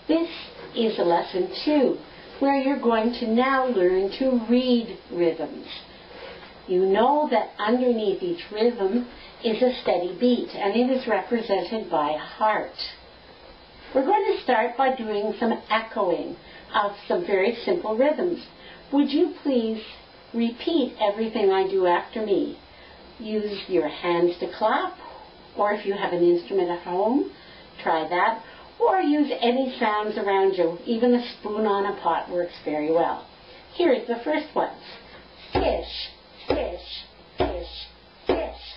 This is lesson 2, where you're going to now learn to read rhythms. You know that underneath each rhythm is a steady beat, and it is represented by a heart. We're going to start by doing some echoing of some very simple rhythms. Would you please repeat everything I do after me? Use your hands to clap, or if you have an instrument at home, try that, or use any sounds around you. Even a spoon on a pot works very well. Here is the first one. Fish, fish, fish, fish.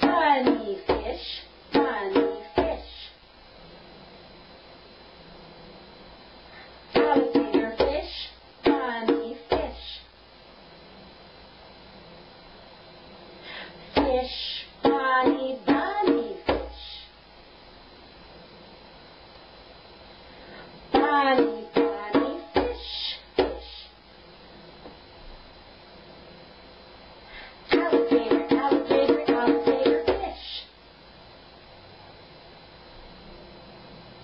Bunny fish, bunny fish. Alligator fish, bunny fish. Fish, bunny, bunny fish. Bunny, bunny fish, fish. Alligator, alligator, alligator fish.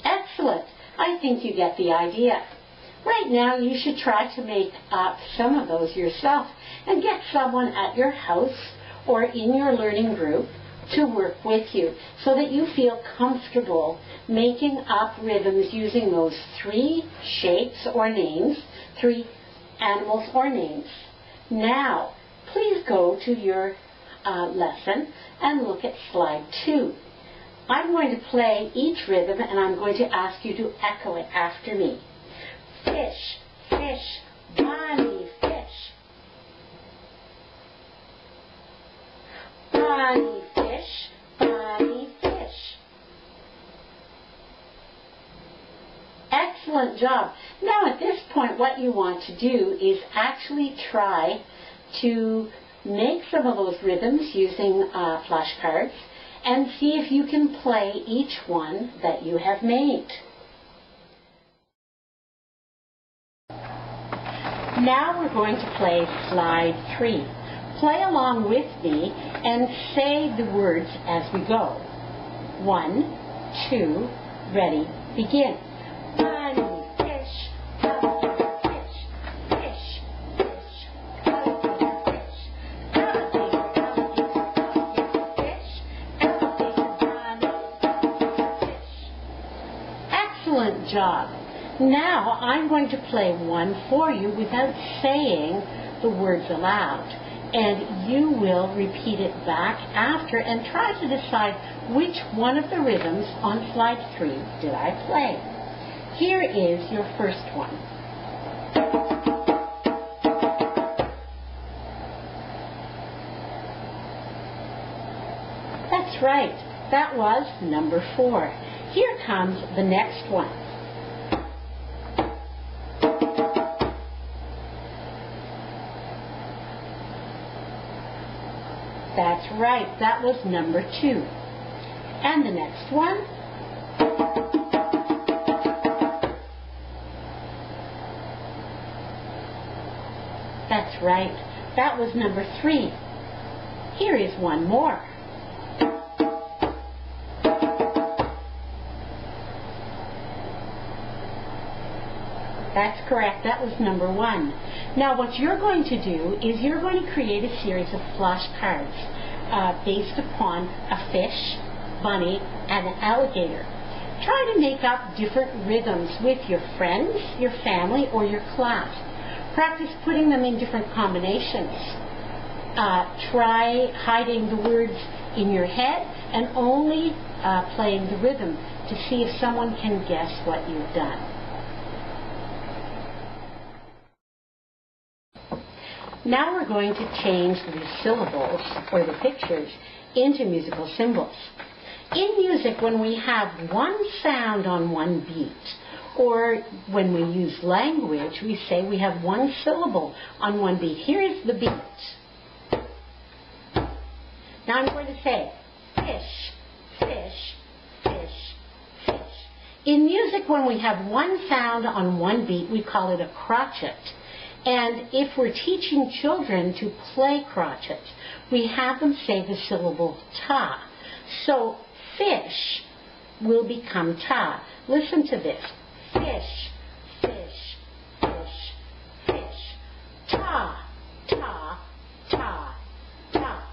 Excellent. I think you get the idea. Right now you should try to make up some of those yourself and get someone at your house or in your learning group to work with you so that you feel comfortable making up rhythms using those 3 shapes or names, 3 animals or names. Now, please go to your lesson and look at slide 2. I'm going to play each rhythm and I'm going to ask you to echo it after me. Fish, fish, bunny, fish. Bunny fish, bunny fish. Excellent job. Now at this point what you want to do is actually try to make some of those rhythms using flashcards and see if you can play each one that you have made. Now we're going to play slide 3. Play along with me and say the words as we go. 1, 2, ready, begin. Bunny, fish, alligator, fish, fish, fish, alligator, fish, alligator, alligator, alligator, fish, alligator, bunny, alligator, fish. Excellent job. Now I'm going to play one for you without saying the words aloud. And you will repeat it back after and try to decide which one of the rhythms on slide 3 did I play. Here is your first one. That's right. That was number 4. Here comes the next one. That's right, that was number 2. And the next one. That's right, that was number 3. Here is one more. That's correct, that was number 1. Now what you're going to do is you're going to create a series of flashcards based upon a fish, bunny, and an alligator. Try to make up different rhythms with your friends, your family, or your class. Practice putting them in different combinations. Try hiding the words in your head and only playing the rhythm to see if someone can guess what you've done. Now we're going to change the syllables, or the pictures, into musical symbols. In music, when we have one sound on one beat, or when we use language, we say we have one syllable on one beat. Here is the beat. Now I'm going to say fish, fish, fish, fish. In music, when we have one sound on one beat, we call it a crotchet. And if we're teaching children to play crotchet, we have them say the syllable ta. So fish, will become ta. Listen to this. Fish, fish, fish, fish. Ta, ta, ta, ta.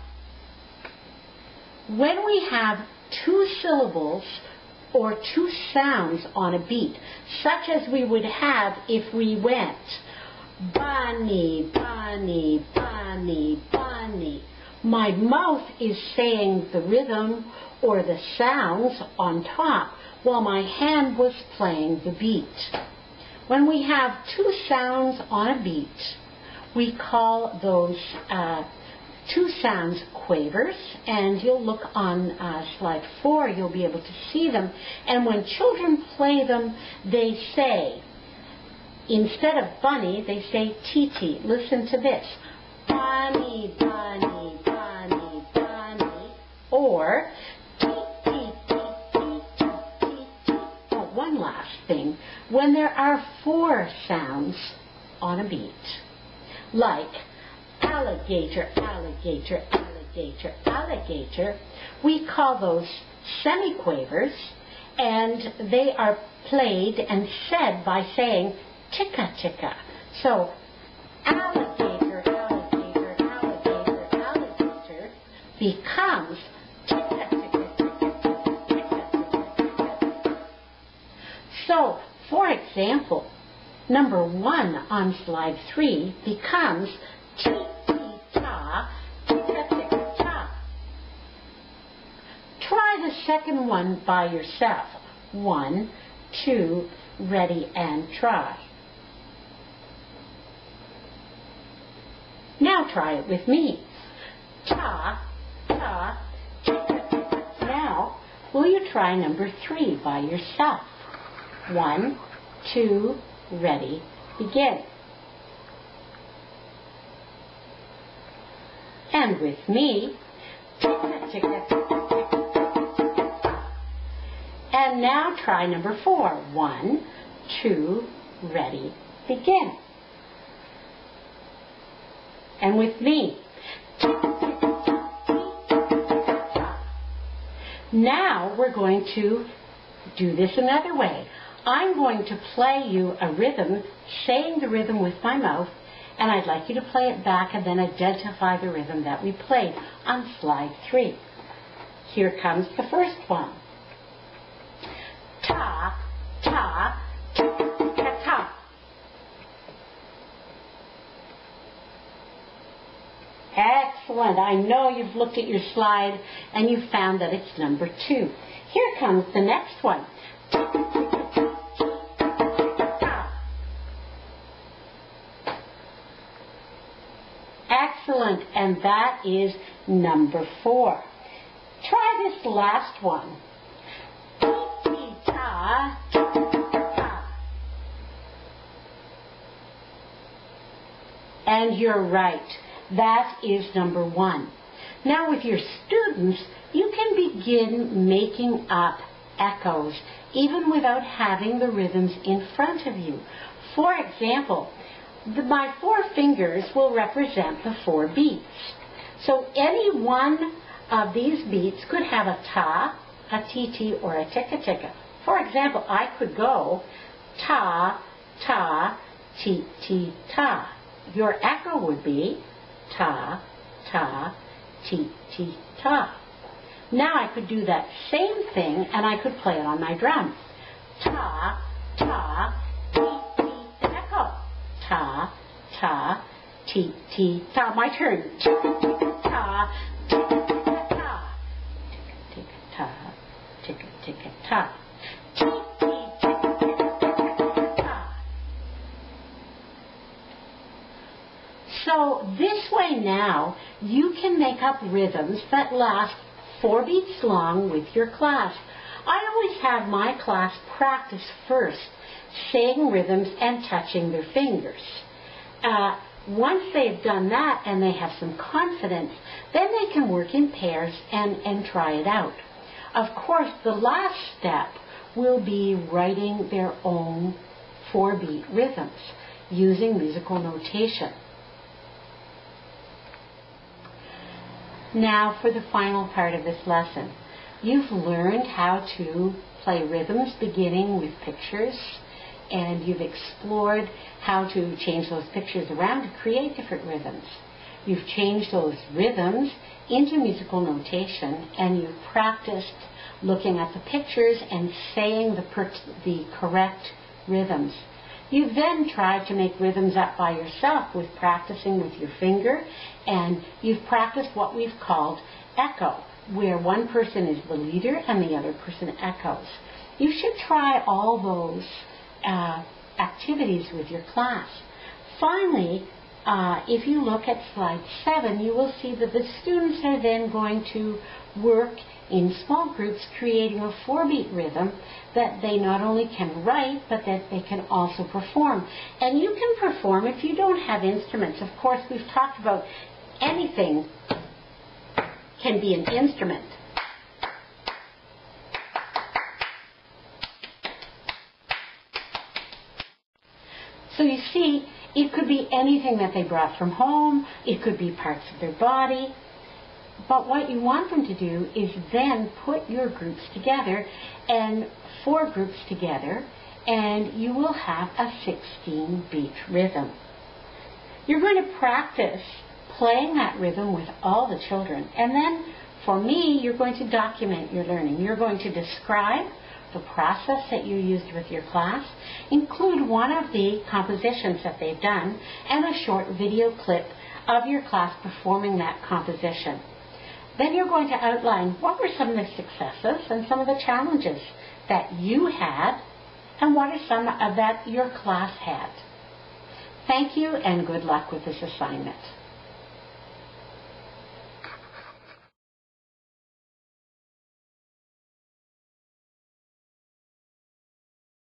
When we have two syllables or two sounds on a beat, such as we would have if we went bunny, bunny, bunny, bunny, my mouth is saying the rhythm or the sounds on top while my hand was playing the beat. When we have two sounds on a beat, we call those two sounds quavers, and you'll look on slide 4, you'll be able to see them. And when children play them, they say, instead of bunny, they say tee-tee. Listen to this. Bunny, bunny, bunny, bunny. Or tee-tee-tee-tee-tee-tee. Oh, one last thing. When there are 4 sounds on a beat, like alligator, alligator, alligator, alligator, we call those semiquavers, and they are played and said by saying ticka ticka. So alligator, alligator, alligator, alligator becomes ticka ticka, ticka ticka, ticka ticka, ticka. So, for example, number 1 on slide 3 becomes tee-tee-ta, ticka-ticka-ta. Try the second one by yourself. 1, 2, ready, and try. Now try it with me. Ta, ta, ticka-ticka. Now, will you try number 3 by yourself? 1, 2, ready, begin. And with me, ticka, ticka, ticka, ticka, ticka. And now try number 4. 1, 2, ready, begin. And with me, ticka, ticka, ticka, ticka, ticka. Now we're going to do this another way. I'm going to play you a rhythm, saying the rhythm with my mouth, and I'd like you to play it back and then identify the rhythm that we played on slide 3. Here comes the first one. Ta, ta, ticka, ticka, ta. Excellent. I know you've looked at your slide and you found that it's number 2. Here comes the next one. Excellent, and that is number 4. Try this last one. Tee-tee-ta, ta. And you're right, that is number 1. Now with your students, you can begin making up echoes, even without having the rhythms in front of you. For example, my 4 fingers will represent the 4 beats. So any one of these beats could have a ta, a tee-tee, or a ticka-ticka. For example, I could go ta, ta, tee-tee-ta. Your echo would be ta, ta, tee-tee-ta. Now I could do that same thing and I could play it on my drum. Ta, ta, tee-tee, echo. Ta, ta, tee-tee-ta. My turn. Ticka-ticka-ta, ticka-ticka-ta. Ticka-ticka-ta, ticka-ticka-ta. Tee-tee-ticka-ticka-ticka-ta. So this way now, you can make up rhythms that last 4 beats long with your class. I always have my class practice first, saying rhythms and touching their fingers. Once they've done that and they have some confidence, then they can work in pairs and try it out. Of course, the last step will be writing their own 4-beat rhythms using musical notation. Now for the final part of this lesson. You've learned how to play rhythms beginning with pictures, and you've explored how to change those pictures around to create different rhythms. You've changed those rhythms into musical notation, and you've practiced looking at the pictures and saying the correct rhythms. You've then tried to make rhythms up by yourself with practicing with your finger, and you've practiced what we've called echo, where one person is the leader and the other person echoes. You should try all those activities with your class. Finally, if you look at slide 7, you will see that the students are then going to work in small groups creating a 4-beat rhythm that they not only can write, but that they can also perform. And you can perform if you don't have instruments. Of course, we've talked about anything can be an instrument. So you see, it could be anything that they brought from home. It could be parts of their body. But what you want them to do is then put your groups together, and 4 groups together, and you will have a 16-beat rhythm. You're going to practice playing that rhythm with all the children. And then, for me, you're going to document your learning. You're going to describe the process that you used with your class, include one of the compositions that they've done, and a short video clip of your class performing that composition. Then you're going to outline what were some of the successes and some of the challenges that you had, and what are some of that your class had. Thank you, and good luck with this assignment.